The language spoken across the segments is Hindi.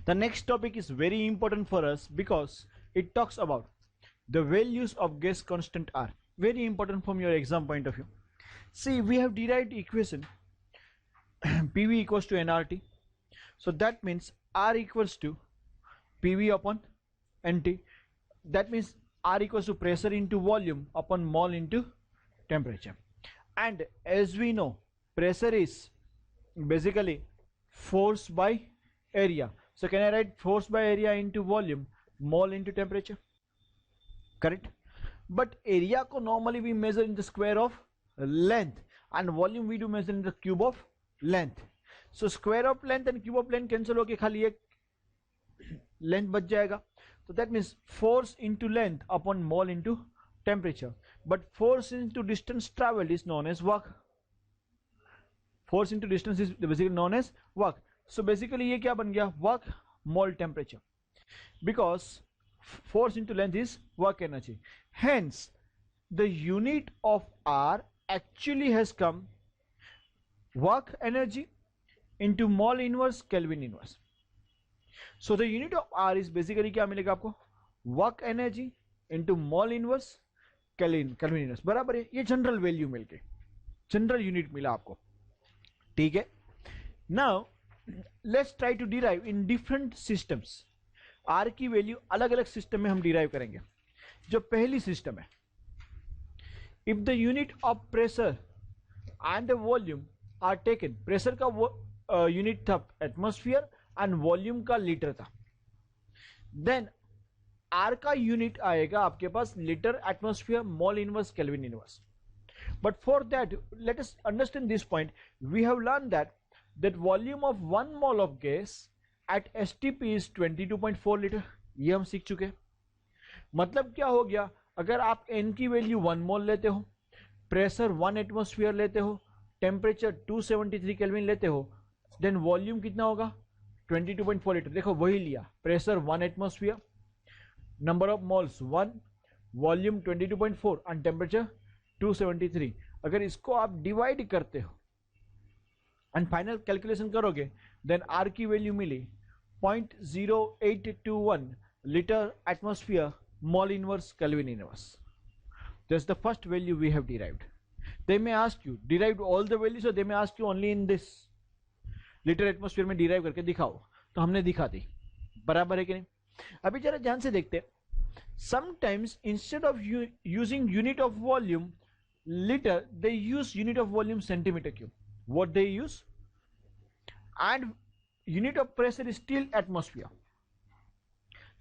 The next topic is very important for us because it talks about the values of gas constant R. Very important from your exam point of view. See, we have derived equation PV equals to nRT. So that means R equals to PV upon NT. That means R equals to pressure into volume upon mole into temperature. And as we know, pressure is basically force by area. So can I write force by area into volume, mole into temperature? Correct. But area को normally we measure in the square of length, and volume we do measure in the cube of length. So square of length and cube of length cancel होके खाली एक length बच जाएगा. So that means force into length upon mole into temperature. But force into distance traveled is known as work. Force into distance is basically known as work. So basically ये क्या बन गया? Work mole temperature. Because force into length is work energy. Hence, the unit of R actually has come work energy into mole inverse Kelvin inverse. So the unit of R is basically क्या मिलेगा आपको? Work energy into mole inverse Kelvin inverse. बराबर है. ये जनरल वैल्यू मिल गई, जनरल यूनिट मिला आपको. ठीक है. Now let's try to derive in different systems. R की वैल्यू अलग अलग सिस्टम में हम डिराइव करेंगे. जो पहली सिस्टम है, if the unit of pressure and the volume are taken, pressure का यूनिट था एटमॉस्फेयर एंड वॉल्यूम का लीटर था, देन आर का यूनिट आएगा आपके पास litre atmosphere mole inverse kelvin inverse. But for that let us understand this point. We have learn that volume of 1 mole of gas at STP is 22.4 litre. ये हम सीख चुके हैं. मतलब क्या हो गया? अगर आप एन की वैल्यू 1 मोल लेते हो, प्रेशर 1 एटमॉस्फेयर लेते हो, टेम्परेचर 273 केल्विन लेते हो, देन वॉल्यूम कितना होगा? 22.4 लीटर. देखो वही लिया, pressure 1 atmosphere, number of moles 1, volume 22.4 and temperature 273. अगर इसको आप डिवाइड करते हो एंड फाइनल कैलकुलेशन करोगे, देन आर की value milli 0.0821 litre atmosphere mole inverse Kelvin inverse. That's the first value we have derived. They may ask you derived all the values, or they may ask you only in this liter atmosphere में derive करके दिखाओ. तो हमने दिखा दी. बराबर है कि नहीं? अभी जरा ध्यान से देखते. Sometimes instead of using unit of volume liter, they use unit of volume centimeter cube. What they use? And unit of pressure is still atmosphere.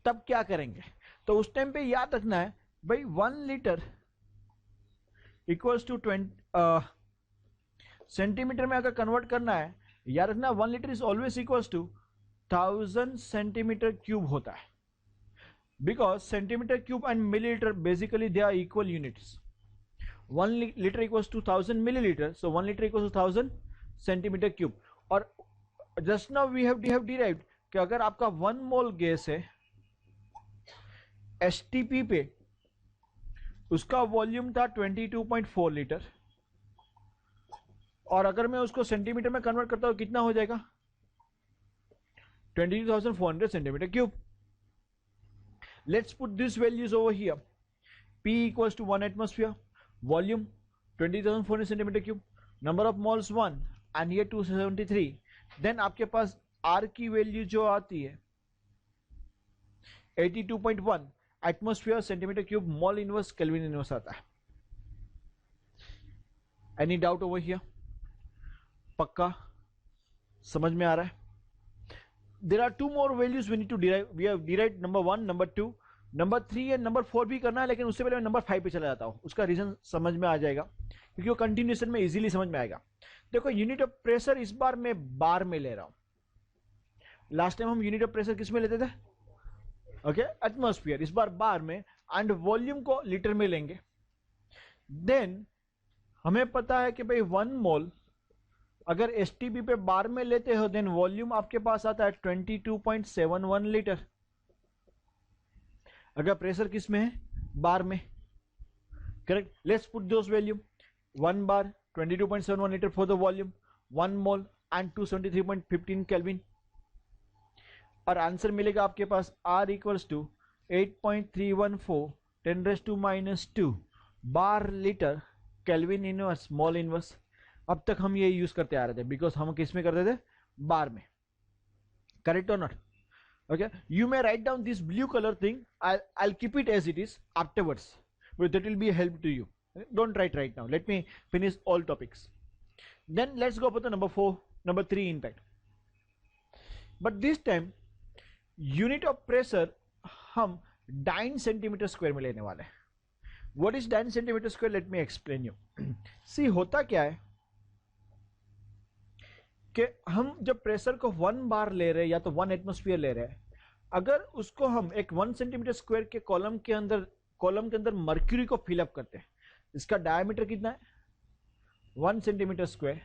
तब क्या करेंगे? तो उस टाइम पे याद रखना है भाई 1 लीटर इक्वल्स टू 20 सेंटीमीटर में अगर कन्वर्ट करना है, याद रखना 1 litre is always equals to 1000 centimetre cube होता है. Because centimetre cube and millilitre basically they are equal units. 1 litre equals to 1000 millilitre, so 1 litre equals to 1000 centimetre cube. और just now we have derived कि अगर आपका 1 मोल गैस है एसटीपी पे, उसका वॉल्यूम था 22.4 लीटर, और अगर मैं उसको सेंटीमीटर में कन्वर्ट करता हूं कितना हो जाएगा? 22,400 centimetre cube. Let's put this values over here. P equals to 1 atmosphere, volume 20,400 centimetre cube, number of moles 1 and ये 273. देन आपके पास R की वैल्यू जो आती है 82.1 atmosphere centimetre cube mole inverse kelvin inverse आता है. Any doubt over here? पक्का समझ में आ रहा है? There are 2 more values we need to derive. We have derived number 1, number 2, number 3 and number 4 भी करना है, लेकिन उससे पहले मैं नंबर 5 पे चला जाता हूं. उसका रीजन समझ में आ जाएगा क्योंकि वो कंटिन्यूएशन में इजीली समझ में आएगा. देखो यूनिट ऑफ प्रेशर इस बार मैं बार में ले रहा हूं. लास्ट टाइम हम यूनिट ऑफ प्रेशर किस में लेते थे? Okay, atmosphere. इस बार बार में, एंड वॉल्यूम को लीटर में लेंगे. देन हमें पता है कि भाई 1 मोल अगर एसटीपी पे बार में लेते हो, देन वॉल्यूम आपके पास आता है 22.71 लीटर. अगर प्रेशर किस में है? बार में. Correct. Let's put those value. 1 bar 22.71 litre for the volume, 1 mole and 273.15 kelvin. और आंसर मिलेगा आपके पास R equals to 8.314 10⁻⁻² bar litre kelvin inverse mole inverse. अब तक हम ये यूज करते आ रहे थे बिकॉज हम किस में करते थे, बार में, करेक्ट और not? Okay, you may write down this blue color thing. I'll keep it as it is afterwards, but that will be a help to you. Don't write right now. Let me finish all topics. Then let's go for the number 3 impact. But this time unit of pressure हम 9 centimeter square में लेने वाले हैं. What is 9 centimeter square? Let me explain you. See, होता क्या है कि हम जब प्रेशर को 1 बार ले रहे हैं या तो 1 एटमॉस्फेयर ले रहे हैं, अगर उसको हम एक 1 सेंटीमीटर स्क्वायर के कॉलम के अंदर मर्क्यूरी को फिलअप करते हैं, इसका डायमीटर कितना है 1 सेंटीमीटर स्क्वायर,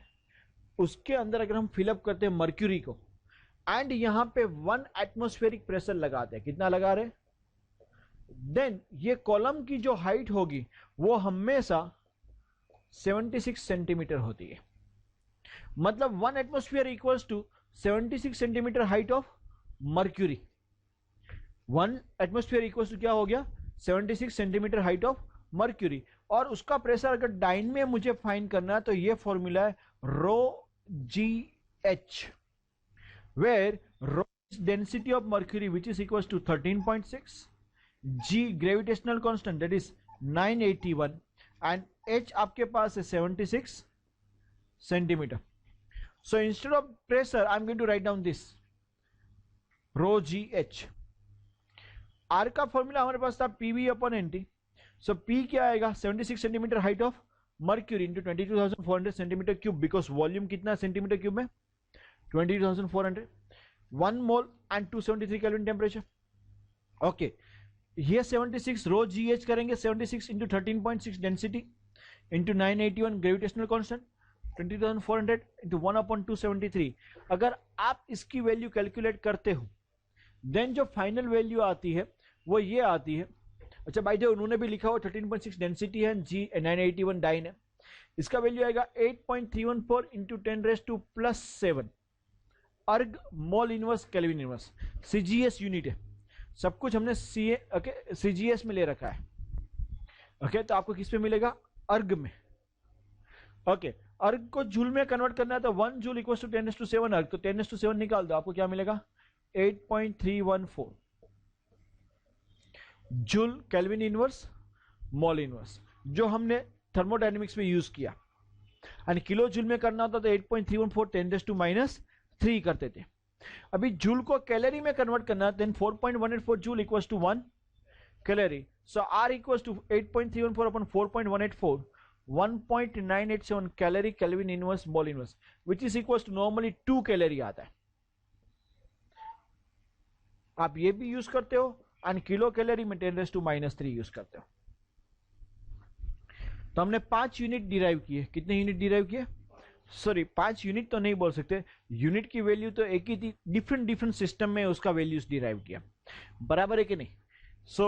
उसके अंदर अगर हम फिलअप करते हैं मर्क्यूरी को एंड यहां पे 1 एटमॉस्फेरिक प्रेशर लगाते हैं, कितना लगा रहे, देन ये कॉलम की जो हाइट होगी वो हमेशा 76 सेंटीमीटर होती है। मतलब 1 atmosphere equals to 76 centimetre height of mercury. 1 atmosphere equals to क्या हो गया, 76 सेंटीमीटर हाइट ऑफ मर्क्यूरी। और उसका प्रेशर अगर डाइन में मुझे फाइंड करना है तो ये फॉर्मूला है rho g h, where rho density of mercury which is equals to 13.6, g gravitational constant that is 981 and h आपके पास है 76 centimetre. So instead of pressure, I'm going to write down this rho gh. R का फॉर्मूला हमारे पास था PV upon NT. So P क्या आएगा, 76 centimetre height of mercury into 22,400 centimetre cube, because volume कितना सेंटीमीटर क्यूब में 22,400, 1 mole and 273 kelvin temperature. Okay, ये 76 रो GH करेंगे, 76 into 13.6 density into 981 gravitational constant 20,400 into 1/273। अगर आप इसकी वैल्यू कैलकुलेट करते हो देन जो फाइनल वैल्यू आती है वो ये आती है। अच्छा भाई, जो उन्होंने भी लिखा हुआ 13.6 डेंसिटी है, जी 981 डाइन है, इसका वैल्यू आएगा 8.314 इंटू 10⁻⁻7 अर्ग मोल inverse kelvin inverse. CGS unit है, सब कुछ हमने सीजीएस में ले रखा है। ओके, तो आपको किस पे मिलेगा, अर्ग में। ओके, अर्ग को जूल में कन्वर्ट करना है तो 1 जूल इक्वल टू 10⁻7 अर्ग, तो 10⁻7 निकाल दो, आपको क्या मिलेगा 8.314 joule kelvin inverse mole inverse, जो हमने थर्मोडायनेमिक्स में यूज किया। एंड किलो जूल में करना होता तो 8.314 10⁻³ करते थे। अभी जूल को कैलोरी में कन्वर्ट करना है, then 4.184 joule equal to 1 calorie. So R equal to 8.314 upon 4.184 1.987 calorie kelvin inverse mole inverse, which is equal to normally 2 calorie आता है। आप ये भी यूज करते हो एंड किलो कैलोरी में 10⁻³ यूज करते हो। तो हमने 5 यूनिट डिराइव किए। कितने यूनिट डिराइव किए, सॉरी 5 यूनिट तो नहीं बोल सकते, यूनिट की वैल्यू तो एक ही थी, डिफरेंट सिस्टम में उसका वैल्यूज डिराइव किया, बराबर है कि नहीं। So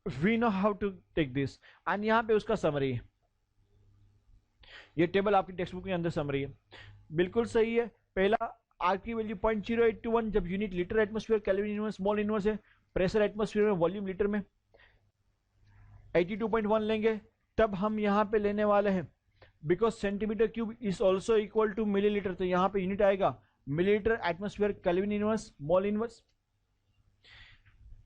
we know how to take this and यहां पे उसका समरी है, ये टेबल आपकी टेक्स्ट बुक के अंदर समरी है, बिल्कुल सही है। पहला आर की वैल्यू 0.0821 जब unit litre atmosphere kelvin inverse mole inverse है, प्रेशर एटमॉस्फेयर में, वॉल्यूम लीटर में 82.1 लेंगे, तब हम यहां पे लेने वाले हैं because centimetre cube is also equal to millilitre, तो यहां पे यूनिट आएगा millilitre atmosphere kelvin inverse mole inverse.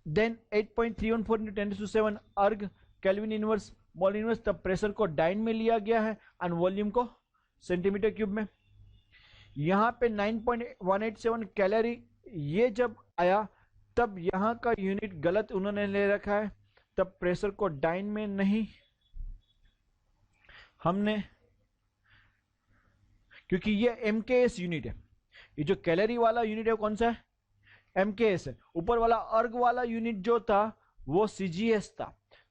Then 8.314 into 10⁻7 erg kelvin inverse mole inverse, तब प्रेशर को डाइन में लिया गया है एंड वॉल्यूम को सेंटीमीटर क्यूब में। यहां पे 9.187 कैलोरी ये जब आया तब यहां का यूनिट गलत उन्होंने ले रखा है, तब प्रेशर को डाइन में नहीं हमने, क्योंकि ये एमकेएस यूनिट है, ये जो कैलोरी वाला यूनिट है कौन सा है, एमकेएस है। ऊपर वाला अर्ग वाला यूनिट जो था वो सीजीएस था,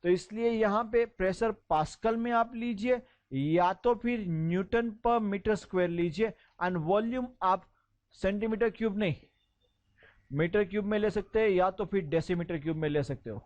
तो इसलिए यहां पे प्रेशर पास्कल में आप लीजिए या तो फिर न्यूटन पर मीटर स्क्वायर लीजिए एंड वॉल्यूम आप सेंटीमीटर क्यूब नहीं मीटर क्यूब में ले सकते हैं या तो फिर डेसीमीटर क्यूब में ले सकते हो।